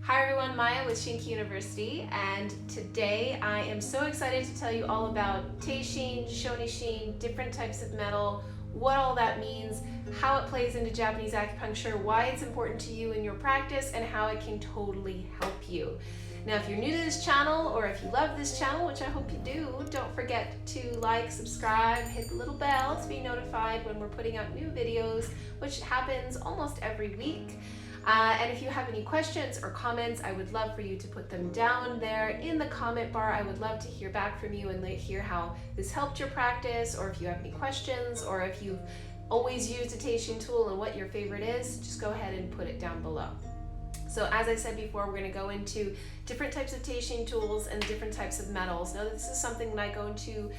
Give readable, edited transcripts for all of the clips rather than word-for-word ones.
Hi everyone, Maya with Shinki University, and today I am so excited to tell you all about Teishin, shonishin, different types of metal, what all that means, how it plays into Japanese acupuncture, why it's important to you in your practice, and how it can totally help you. Now, if you're new to this channel, or if you love this channel, which I hope you do, don't forget to like, subscribe, hit the little bell to be notified when we're putting out new videos, which happens almost every week. And if you have any questions or comments, I would love for you to put them down there in the comment bar. I would love to hear back from you and hear how this helped your practice, or if you have any questions, or if you've always used a Teishin tool and what your favorite is, just go ahead and put it down below. So as I said before, we're going to go into different types of Teishin tools and different types of metals. Now, this is something that I go into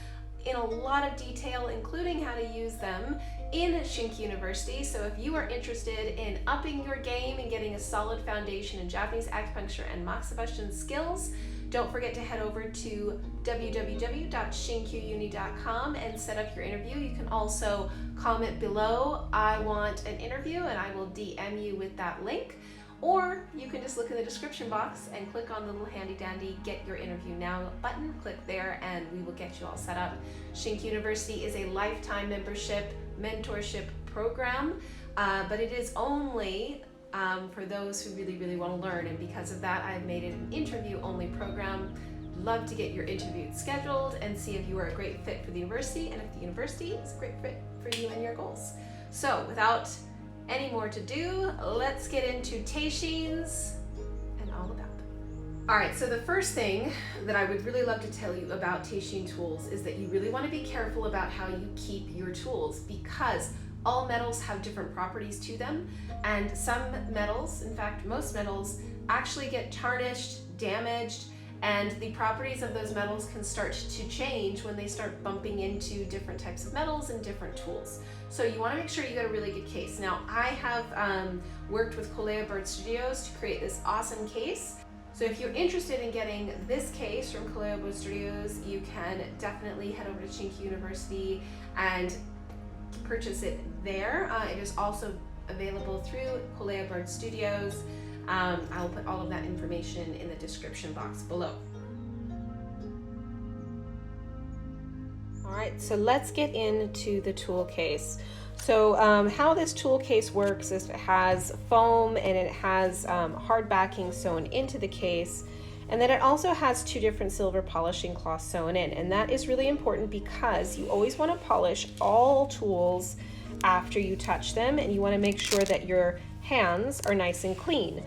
in a lot of detail, including how to use them in Shinki University. So if you are interested in upping your game and getting a solid foundation in Japanese acupuncture and moxibustion skills, don't forget to head over to www.shinkyuni.com and set up your interview. You can also comment below, I want an interview, and I will DM you with that link. Or you can just look in the description box and click on the little handy dandy Get Your Interview Now button. Click there and we will get you all set up. Shinki University is a lifetime membership mentorship program, but it is only for those who really want to learn. And because of that, I've made it an interview only program. Love to get your interview scheduled and see if you are a great fit for the university and if the university is a great fit for you and your goals. So without any more to do, let's get into Teishins and all about them. All right, so the first thing that I would really love to tell you about Teishin tools is that you really want to be careful about how you keep your tools, because all metals have different properties to them, and some metals, in fact most metals, actually get tarnished, damaged, and the properties of those metals can start to change when they start bumping into different types of metals and different tools. So you want to make sure you get a really good case. Now, I have worked with Kolea Bird Studios to create this awesome case. So if you're interested in getting this case from Kolea Bird Studios, you can definitely head over to Shinki University and purchase it there. It is also available through Kolea Bird Studios. I'll put all of that information in the description box below. All right, so let's get into the tool case. So how this tool case works is it has foam and it has hard backing sewn into the case, and then it also has two different silver polishing cloths sewn in, and that is really important because you always want to polish all tools after you touch them, and you want to make sure that your hands are nice and clean.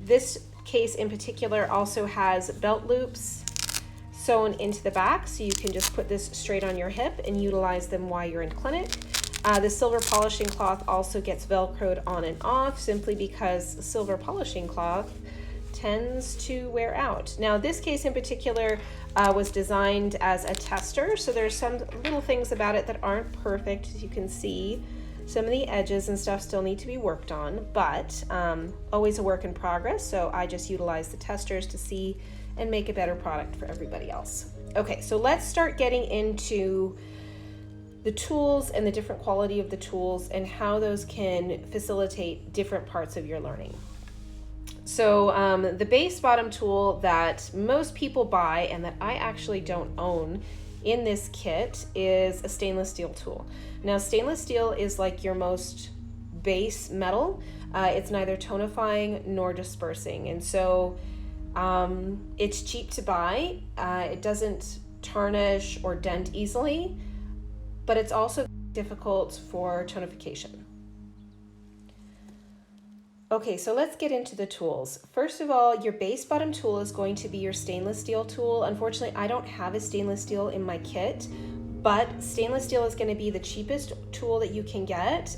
This case in particular also has belt loops sewn into the back, so you can just put this straight on your hip and utilize them while you're in clinic. The silver polishing cloth also gets velcroed on and off simply because silver polishing cloth tends to wear out. Now, this case in particular was designed as a tester, so there's some little things about it that aren't perfect. As you can see, some of the edges and stuff still need to be worked on, but always a work in progress, so I just utilize the testers to see and make a better product for everybody else. Okay, so let's start getting into the tools and the different quality of the tools and how those can facilitate different parts of your learning. So the base bottom tool that most people buy and that I actually don't own in this kit is a stainless steel tool. Now, stainless steel is like your most base metal. It's neither tonifying nor dispersing, and so it's cheap to buy. It doesn't tarnish or dent easily, but it's also difficult for tonification. Okay, so let's get into the tools. First of all, your base bottom tool is going to be your stainless steel tool. Unfortunately, I don't have a stainless steel in my kit, but stainless steel is going to be the cheapest tool that you can get.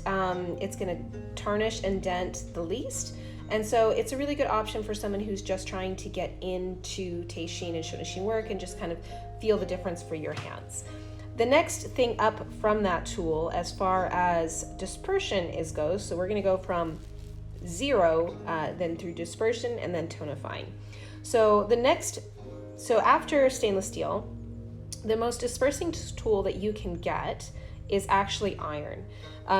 It's going to tarnish and dent the least. And so it's a really good option for someone who's just trying to get into Teishin and shonishin work and just kind of feel the difference for your hands. The next thing up from that tool as far as dispersion goes, so we're going to go from 0 then through dispersion and then tonifying. So after stainless steel, the most dispersing tool that you can get is actually iron.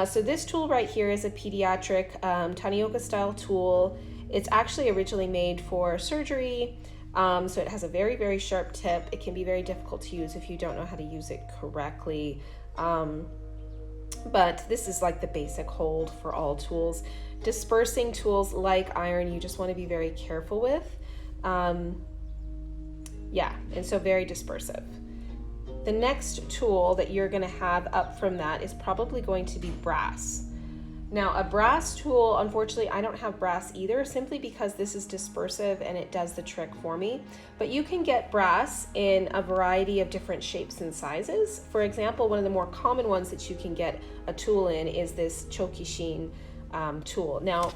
So this tool right here is a pediatric Tanioka style tool. It's actually originally made for surgery, so it has a very, very sharp tip. It can be very difficult to use if you don't know how to use it correctly. But this is like the basic hold for all tools. Dispersing tools like iron, you just want to be very careful with. Yeah, and so very dispersive. The next tool that you're going to have up from that is probably going to be brass. Now, a brass tool, unfortunately, I don't have brass either, simply because this is dispersive and it does the trick for me. But you can get brass in a variety of different shapes and sizes. For example, one of the more common ones that you can get a tool in is this shonishin tool. Now,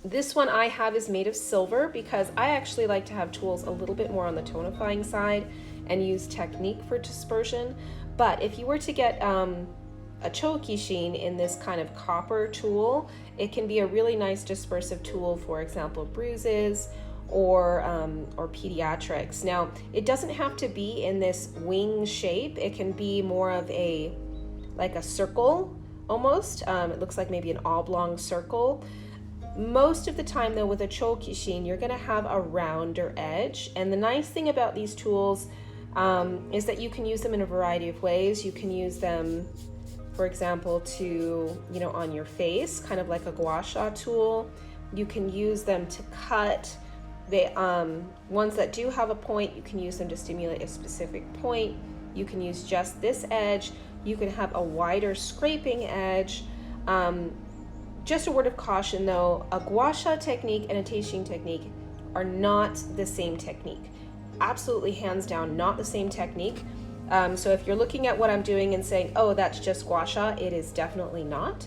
this one I have is made of silver because I actually like to have tools a little bit more on the tonifying side and use technique for dispersion. But if you were to get a shonishin in this kind of copper tool, it can be a really nice dispersive tool, for example, bruises or pediatrics. Now, it doesn't have to be in this wing shape. It can be more of like a circle almost. It looks like maybe an oblong circle. Most of the time though, with a shonishin, you're gonna have a rounder edge. And the nice thing about these tools is that you can use them in a variety of ways. You can use them, for example, to, on your face, kind of like a gua sha tool. You can use them to cut. They ones that do have a point, you can use them to stimulate a specific point. You can use just this edge. You can have a wider scraping edge. Just a word of caution though, a gua sha technique and a Teishin technique are not the same technique. Absolutely, hands down, not the same technique. So if you're looking at what I'm doing and saying, oh, that's just gua sha, it is definitely not.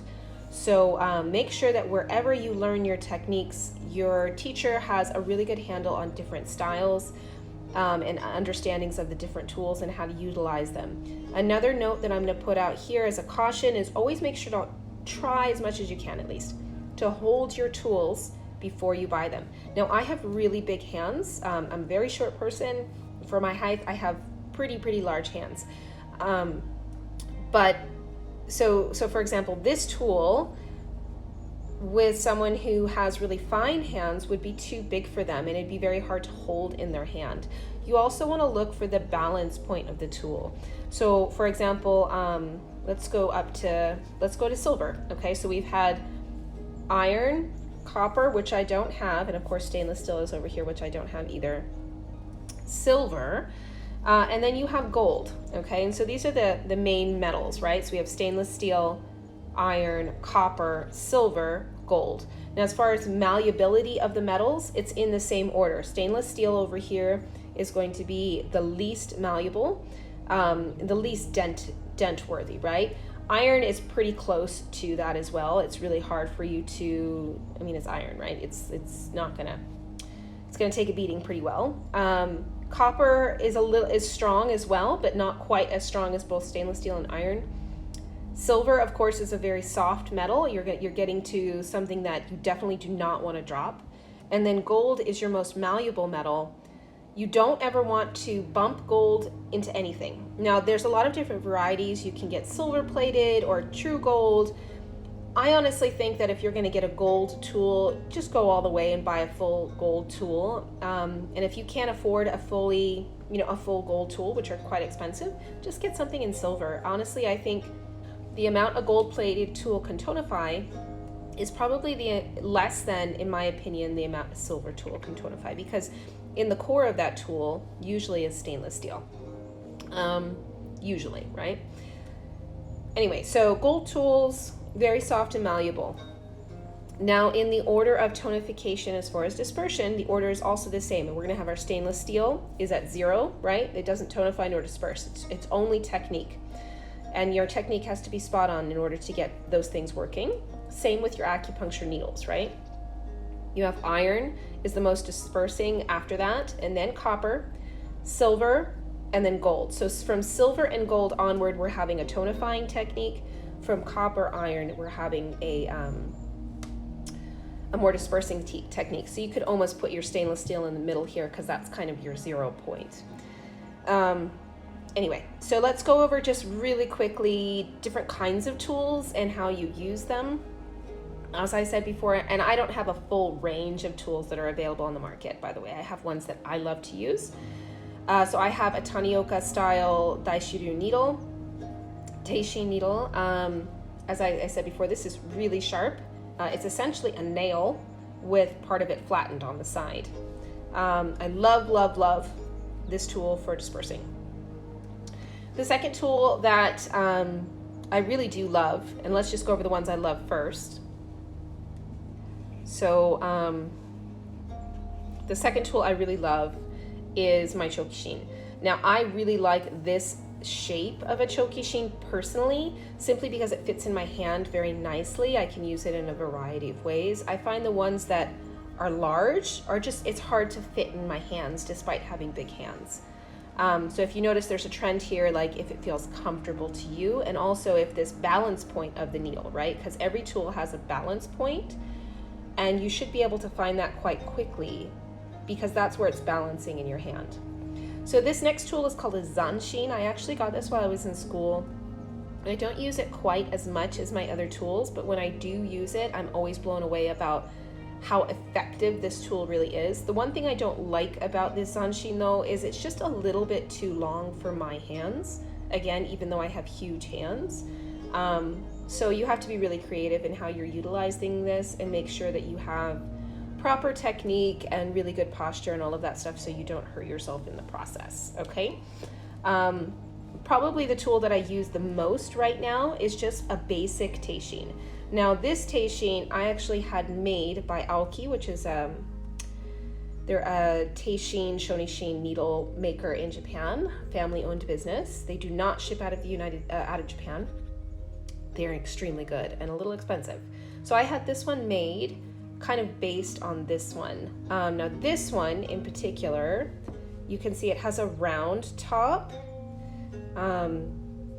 So make sure that wherever you learn your techniques, your teacher has a really good handle on different styles and understandings of the different tools and how to utilize them. Another note that I'm going to put out here as a caution is always make sure to try as much as you can, at least, to hold your tools before you buy them. Now, I have really big hands. I'm a very short person. For my height, I have pretty large hands. But so for example, this tool with someone who has really fine hands would be too big for them, and it'd be very hard to hold in their hand. You also want to look for the balance point of the tool. So for example, let's go to silver. Okay, so we've had iron, copper, which I don't have, and of course stainless steel is over here, which I don't have either, silver, and then you have gold. Okay, and so these are the main metals, right? So we have stainless steel, iron, copper, silver, gold. Now, as far as malleability of the metals, it's in the same order. Stainless steel over here is going to be the least malleable, the least dent worthy, right? Iron is pretty close to that as well. It's really hard for you to, it's iron, right? It's gonna take a beating pretty well. Copper is strong as well, but not quite as strong as both stainless steel and iron. Silver, of course, is a very soft metal. You're getting to something that you definitely do not want to drop. And then gold is your most malleable metal. You don't ever want to bump gold into anything. Now, there's a lot of different varieties. You can get silver plated or true gold. I honestly think that if you're going to get a gold tool, just go all the way and buy a full gold tool. And if you can't afford a full gold tool, which are quite expensive, just get something in silver. Honestly, I think the amount a gold-plated tool can tonify is probably less than, in my opinion, the amount a silver tool can tonify, because in the core of that tool usually is stainless steel. Usually, right? Anyway, so gold tools, very soft and malleable. Now, in the order of tonification as far as dispersion, the order is also the same. And we're going to have our stainless steel is at 0, right? It doesn't tonify nor disperse. It's only technique. And your technique has to be spot on in order to get those things working. Same with your acupuncture needles, right? You have iron is the most dispersing after that, and then copper, silver, and then gold. So from silver and gold onward, we're having a tonifying technique. From copper, iron, we're having a more dispersing technique. So you could almost put your stainless steel in the middle here, because that's kind of your 0 point. Anyway, so let's go over just really quickly different kinds of tools and how you use them. As I said before, and I don't have a full range of tools that are available on the market, by the way. I have ones that I love to use. So I have a Tanioka style Daishiru needle, Teishin needle. As I said before, this is really sharp. It's essentially a nail with part of it flattened on the side. I love, love, love this tool for dispersing. The second tool that I really do love, and let's just go over the ones I love first. So the second tool I really love is my shonishin. Now I really like this shape of a shonishin personally, simply because it fits in my hand very nicely. I can use it in a variety of ways. I find the ones that are large are just, it's hard to fit in my hands despite having big hands. So if you notice, there's a trend here, like if it feels comfortable to you, and also if this balance point of the needle, right? Because every tool has a balance point, and you should be able to find that quite quickly because that's where it's balancing in your hand. So this next tool is called a zanshin. I actually got this while I was in school. I don't use it quite as much as my other tools, but when I do use it, I'm always blown away about how effective this tool really is. The one thing I don't like about this zanshin though is it's just a little bit too long for my hands. Again, even though I have huge hands. So you have to be really creative in how you're utilizing this and make sure that you have proper technique and really good posture and all of that stuff so you don't hurt yourself in the process, okay? Probably the tool that I use the most right now is just a basic Teishin. Now this Teishin I actually had made by Aoki, which is they're a Teishin shonishin needle maker in Japan, family-owned business. They do not ship out of out of Japan. They're extremely good and a little expensive. So I had this one made kind of based on this one. Now this one in particular, you can see it has a round top.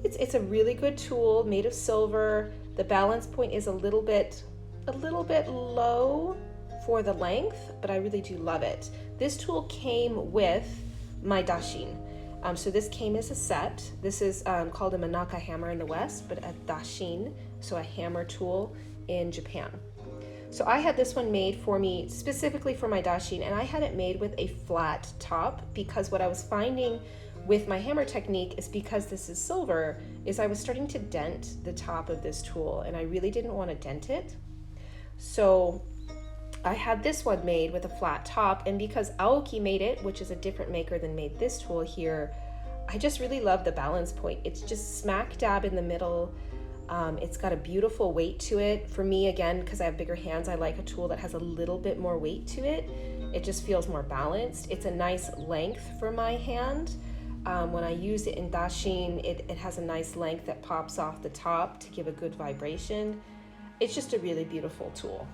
It's a really good tool made of silver. The balance point is a little bit low for the length, but I really do love it. This tool came with my dashin. So this came as a set. This is called a manaka hammer in the West, but a dashin, so a hammer tool in Japan. So I had this one made for me specifically for my dashin, and I had it made with a flat top because what I was finding with my hammer technique is, because this is silver, is I was starting to dent the top of this tool, and I really didn't want to dent it. So I had this one made with a flat top, and because Aoki made it, which is a different maker than made this tool here, I just really love the balance point. It's just smack dab in the middle. It's got a beautiful weight to it. For me, again, because I have bigger hands, I like a tool that has a little bit more weight to it. It just feels more balanced. It's a nice length for my hand. When I use it in dashin, it has a nice length that pops off the top to give a good vibration. It's just a really beautiful tool.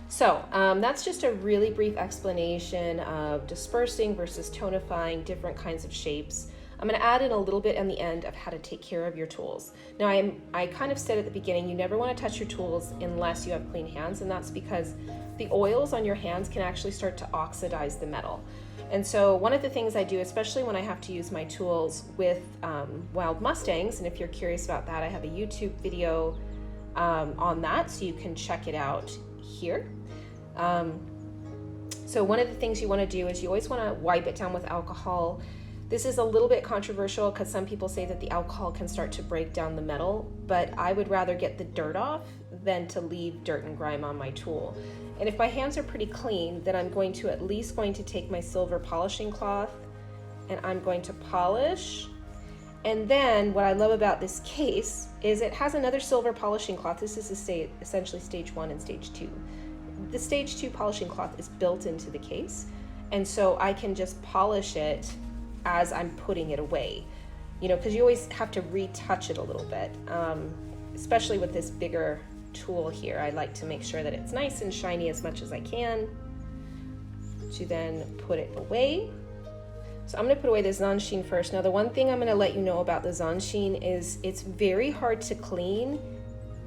So that's just a really brief explanation of dispersing versus tonifying, different kinds of shapes. I'm going to add in a little bit on the end of how to take care of your tools. Now I kind of said at the beginning, you never want to touch your tools unless you have clean hands, and that's because the oils on your hands can actually start to oxidize the metal. And so one of the things I do, especially when I have to use my tools with wild mustangs, and if you're curious about that, I have a YouTube video on that, so you can check it out here. So one of the things you want to do is you always want to wipe it down with alcohol. This is a little bit controversial because some people say that the alcohol can start to break down the metal, but I would rather get the dirt off than to leave dirt and grime on my tool. And if my hands are pretty clean, then I'm going to at least take my silver polishing cloth and I'm going to polish. And then what I love about this case is it has another silver polishing cloth. This is essentially stage 1 and stage 2. The stage 2 polishing cloth is built into the case, and so I can just polish it as I'm putting it away, because you always have to retouch it a little bit, especially with this bigger tool here. I like to make sure that it's nice and shiny as much as I can to then put it away. So I'm going to put away the zanshin first. Now the one thing I'm going to let you know about the zanshin is it's very hard to clean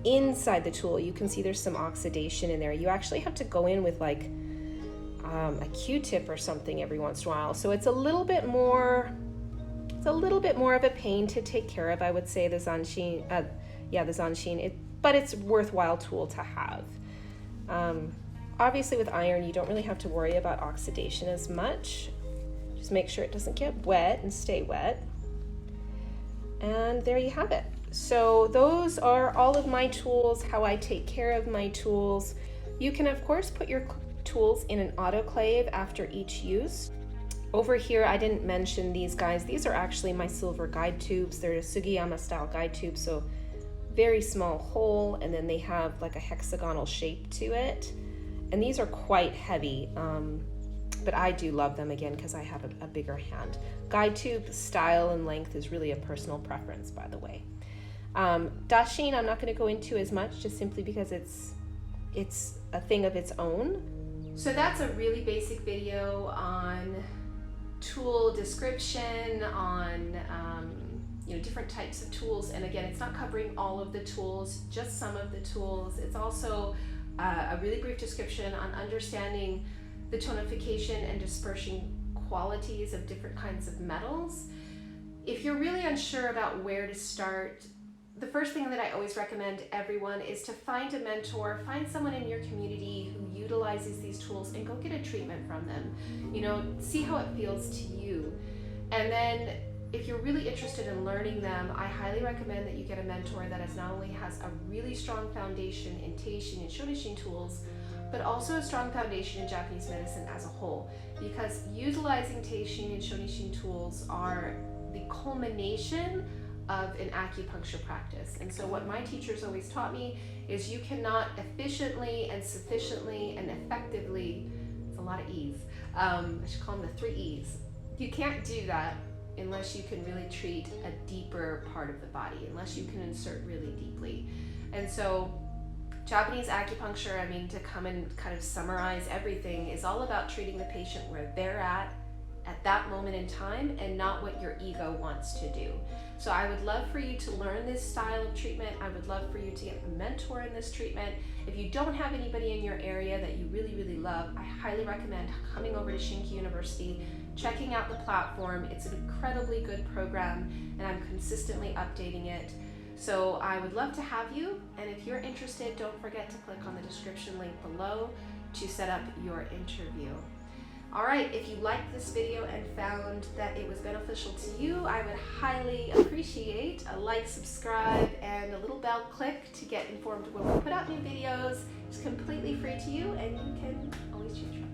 inside the tool. You can see there's some oxidation in there. You actually have to go in with like a Q-tip or something every once in a while. So it's a little bit more of a pain to take care of, I would say, the zanshin. The zanshin. but it's a worthwhile tool to have. Obviously with iron, you don't really have to worry about oxidation as much. Just make sure it doesn't get wet and stay wet. And there you have it. So those are all of my tools, how I take care of my tools. You can of course put your tools in an autoclave after each use. Over here, I didn't mention these guys. These are actually my silver guide tubes. They're a Sugiyama style guide tube, so very small hole, and then they have like a hexagonal shape to it. And these are quite heavy, but I do love them again because I have a bigger hand. Guide tube style and length is really a personal preference, by the way. Teishin, I'm not going to go into as much, just simply because it's a thing of its own. So that's a really basic video on tool description, on different types of tools. And again, it's not covering all of the tools, just some of the tools. It's also a really brief description on understanding the tonification and dispersion qualities of different kinds of metals. If you're really unsure about where to start, the first thing that I always recommend everyone is to find a mentor, find someone in your community who utilizes these tools, and go get a treatment from them. See how it feels to you. And then if you're really interested in learning them, I highly recommend that you get a mentor that not only has a really strong foundation in Teishin and shonishin tools, but also a strong foundation in Japanese medicine as a whole. Because utilizing Teishin and shonishin tools are the culmination of an acupuncture practice. And so what my teachers always taught me is you cannot efficiently and sufficiently and effectively, it's a lot of E's, I should call them the 3 E's. You can't do that unless you can really treat a deeper part of the body, unless you can insert really deeply. And so Japanese acupuncture, to come and kind of summarize everything, is all about treating the patient where they're at that moment in time, and not what your ego wants to do. So I would love for you to learn this style of treatment. I would love for you to get a mentor in this treatment. If you don't have anybody in your area that you really, really love, I highly recommend coming over to Shinki University, checking out the platform. It's an incredibly good program, and I'm consistently updating it. So I would love to have you, and if you're interested, don't forget to click on the description link below to set up your interview. All right, if you liked this video and found that it was beneficial to you, I would highly appreciate a like, subscribe, and a little bell click to get informed when we put out new videos. It's completely free to you, and you can always change your mind.